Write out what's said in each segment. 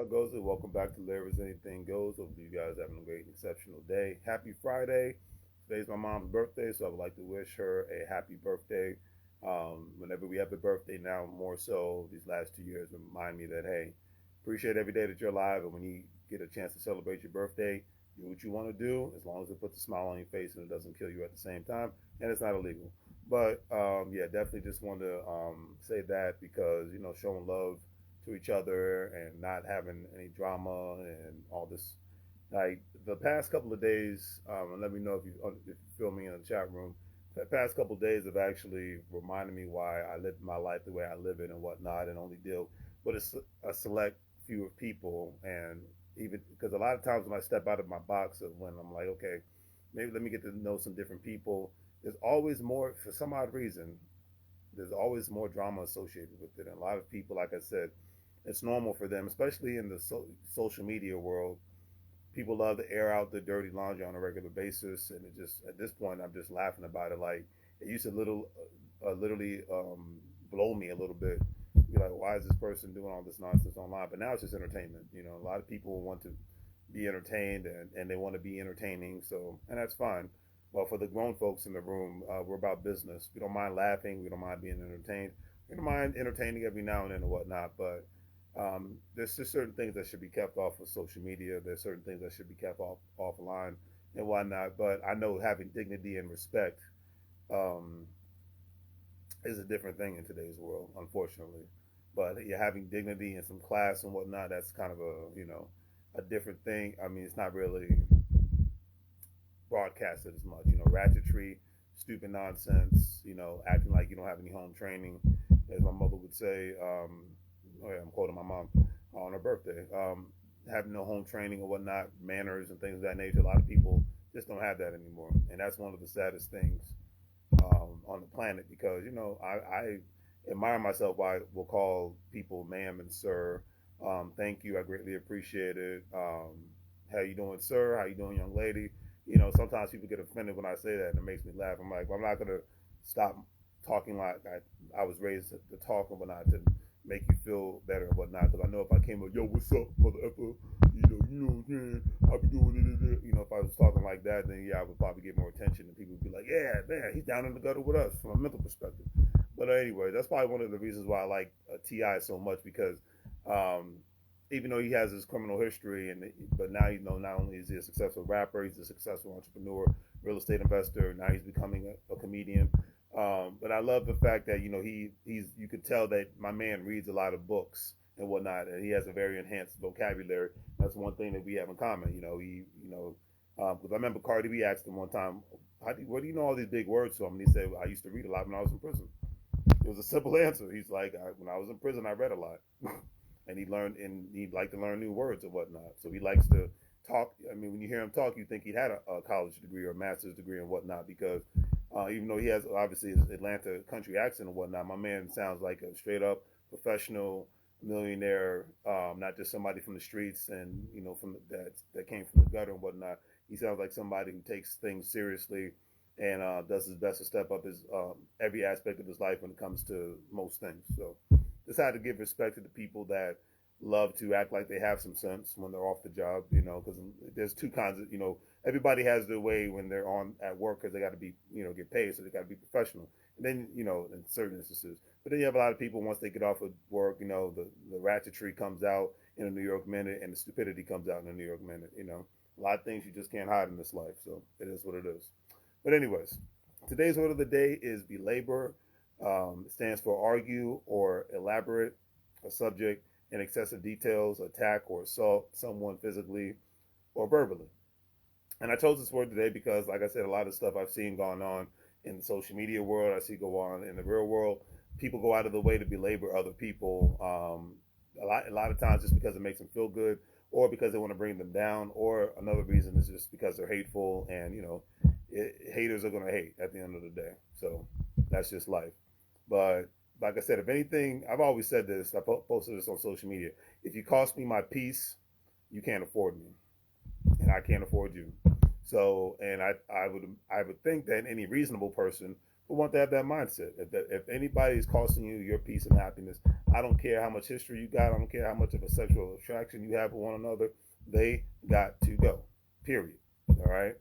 y'all goes? And welcome back to Larry's Anything Goes. Hope you guys having a great and exceptional day. Happy Friday. Today's my mom's birthday, so I would like to wish her a happy birthday. Whenever we have a birthday now, more so these last 2 years, remind me that, hey, appreciate every day that you're alive. And when you get a chance to celebrate your birthday, do what you want to do, as long as it puts a smile on your face and it doesn't kill you at the same time, and it's not illegal. But yeah, definitely just want to say that because, showing love to each other and not having any drama and all this. Like the past couple of days, and let me know if you feel me in the chat room. The past couple of days have actually reminded me why I live my life the way I live it and whatnot, and only deal with a select few of people. And even because a lot of times when I step out of my box of when I'm like, okay, maybe let me get to know some different people. There's always more for some odd reason. There's always more drama associated with it, and a lot of people, like I said, it's normal for them, especially in the social media world. People love to air out the dirty laundry on a regular basis, and it just at this point, I'm just laughing about it. Like it used to literally blow me a little bit. Be like, why is this person doing all this nonsense online? But now it's just entertainment. A lot of people want to be entertained and they want to be entertaining. So, and that's fine. But for the grown folks in the room, we're about business. We don't mind laughing. We don't mind being entertained. We don't mind entertaining every now and then and whatnot. But there's just certain things that should be kept off of social media. There's certain things that should be kept offline and whatnot. But I know having dignity and respect um, is a different thing in today's world, unfortunately. But yeah, having dignity and some class and whatnot, that's kind of a different thing. I mean, it's not really broadcasted as much. Ratchetry, stupid nonsense. Acting like you don't have any home training, as my mother would say. Oh yeah, I'm quoting my mom on her birthday. Having no home training or whatnot, manners and things of that nature. A lot of people just don't have that anymore, and that's one of the saddest things on the planet because I admire myself. I will call people ma'am and sir. Thank you, I greatly appreciate it. How you doing, sir? How you doing, young lady? Sometimes people get offended when I say that, and it makes me laugh. I'm like, well, I'm not gonna stop talking like I was raised to talk and whatnot to make you feel better and whatnot. Because I know if I came up, yo, what's up, mother effer? What I'm saying? I be doing it. If I was talking like that, then yeah, I would probably get more attention, and people would be like, yeah, man, he's down in the gutter with us from a mental perspective. But anyway, that's probably one of the reasons why I like Ti so much because um, even though he has his criminal history, but now not only is he a successful rapper, he's a successful entrepreneur, real estate investor. Now he's becoming a comedian. But I love the fact that he's you could tell that my man reads a lot of books and whatnot, and he has a very enhanced vocabulary. That's one thing that we have in common. Because I remember Cardi B asked him one time, "Where do you know all these big words from?" And he said, "I used to read a lot when I was in prison." It was a simple answer. He's like, "When I was in prison, I read a lot." And he'd like to learn new words and whatnot. So he likes to talk. I mean, when you hear him talk, you think he'd had a college degree or a master's degree and whatnot because even though he has obviously his Atlanta country accent and whatnot, my man sounds like a straight up professional millionaire, not just somebody from the streets and from that came from the gutter and whatnot. He sounds like somebody who takes things seriously and does his best to step up his every aspect of his life when it comes to most things. So just had to give respect to the people that love to act like they have some sense when they're off the job, because there's two kinds of, everybody has their way when they're on at work because they got to be, get paid, so they got to be professional. And then, in certain instances, but then you have a lot of people once they get off of work, the ratchetry comes out in a New York minute and the stupidity comes out in a New York minute. A lot of things you just can't hide in this life. So it is what it is. But anyways, today's word of the day is belabor. It stands for argue or elaborate a subject in excessive details, attack or assault someone physically or verbally. And I chose this word today because, like I said, a lot of stuff I've seen going on in the social media world, I see go on in the real world. People go out of the way to belabor other people. A lot of times just because it makes them feel good, or because they want to bring them down, or another reason is just because they're hateful, and haters are going to hate at the end of the day. So that's just life. But like I said, if anything, I've always said this. I posted this on social media. If you cost me my peace, you can't afford me, and I can't afford you. So, and I would think that any reasonable person people want to have that mindset. If anybody is costing you your peace and happiness, I don't care how much history you got. I don't care how much of a sexual attraction you have with one another. They got to go. Period. All right.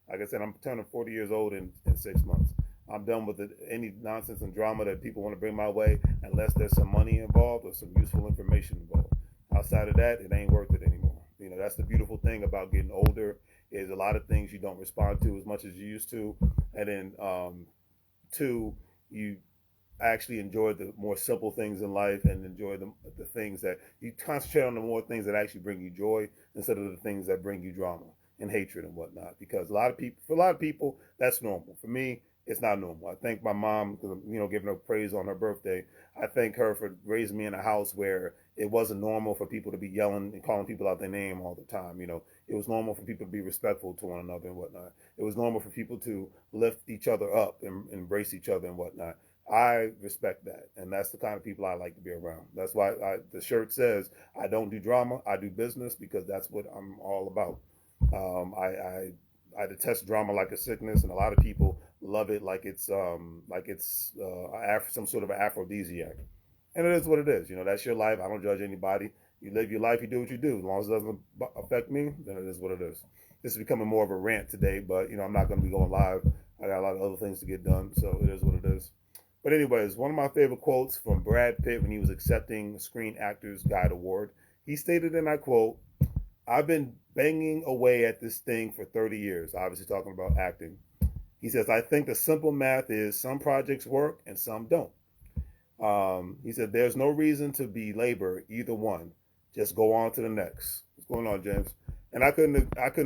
Like I said, I'm turning 40 years old in 6 months. I'm done with any nonsense and drama that people want to bring my way, unless there's some money involved or some useful information involved. Outside of that, it ain't worth it anymore. That's the beautiful thing about getting older, is a lot of things you don't respond to as much as you used to, and then two, you actually enjoy the more simple things in life, and enjoy the things that you concentrate on, the more things that actually bring you joy, instead of the things that bring you drama and hatred and whatnot. Because for a lot of people, that's normal. For me, it's not normal. I thank my mom, giving her praise on her birthday. I thank her for raising me in a house where it wasn't normal for people to be yelling and calling people out their name all the time. It was normal for people to be respectful to one another and whatnot. It was normal for people to lift each other up and embrace each other and whatnot. I respect that, and that's the kind of people I like to be around. That's why the shirt says, I don't do drama, I do business, because that's what I'm all about. I detest drama like a sickness, and a lot of people love it like it's some sort of an aphrodisiac. And it is what it is. That's your life. I don't judge anybody. You live your life, you do what you do. As long as it doesn't affect me, then it is what it is. This is becoming more of a rant today, but I'm not going to be going live. I got a lot of other things to get done, so it is what it is. But anyways, one of my favorite quotes from Brad Pitt when he was accepting the Screen Actors Guild Award, he stated, and I quote, "I've been banging away at this thing for 30 years, obviously talking about acting. He says, I think the simple math is some projects work and some don't. He said, there's no reason to belabor either one. Just go on to the next." What's going on, James? And I couldn't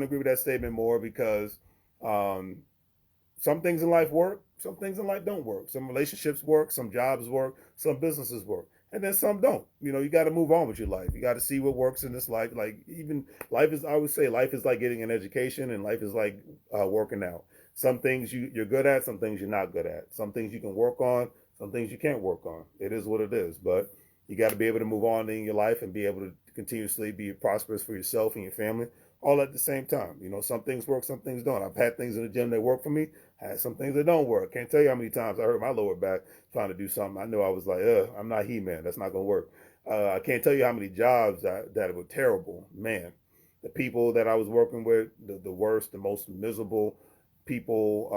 agree with that statement more, because some things in life work, some things in life don't work. Some relationships work, some jobs work, some businesses work, and then some don't. You got to move on with your life. You got to see what works in this life. Like, even life is, I would say, life is like getting an education, and life is like working out. Some things you're good at, some things you're not good at. Some things you can work on, some things you can't work on. It is what it is. But you got to be able to move on in your life and be able to continuously be prosperous for yourself and your family, all at the same time. Some things work, some things don't. I've had things in the gym that work for me. I had some things that don't work. Can't tell you how many times I hurt my lower back trying to do something. I know I was like, I'm not He-Man. That's not going to work. I can't tell you how many jobs that were terrible. Man, the people that I was working with, the worst, the most miserable people.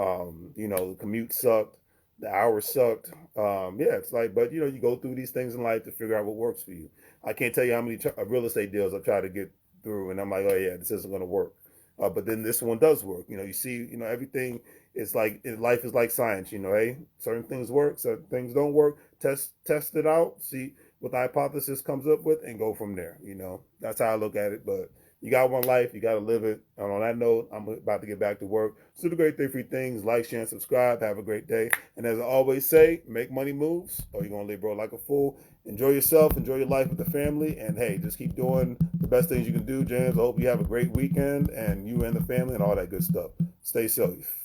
The commute sucked. The hours sucked. It's like, but you go through these things in life to figure out what works for you. I can't tell you how many real estate deals I've tried to get through, and I'm like, oh yeah, this isn't going to work. But then this one does work. You see, everything is like, life is like science. Hey, certain things work, certain things don't work. Test it out, see what the hypothesis comes up with, and go from there. That's how I look at it. But you got one life, you got to live it. And on that note, I'm about to get back to work. So do great 3 free things. Like, share, and subscribe. Have a great day. And as I always say, make money moves, or you're going to live, bro, like a fool. Enjoy yourself. Enjoy your life with the family. And, hey, just keep doing the best things you can do, James. I hope you have a great weekend, and you and the family and all that good stuff. Stay safe.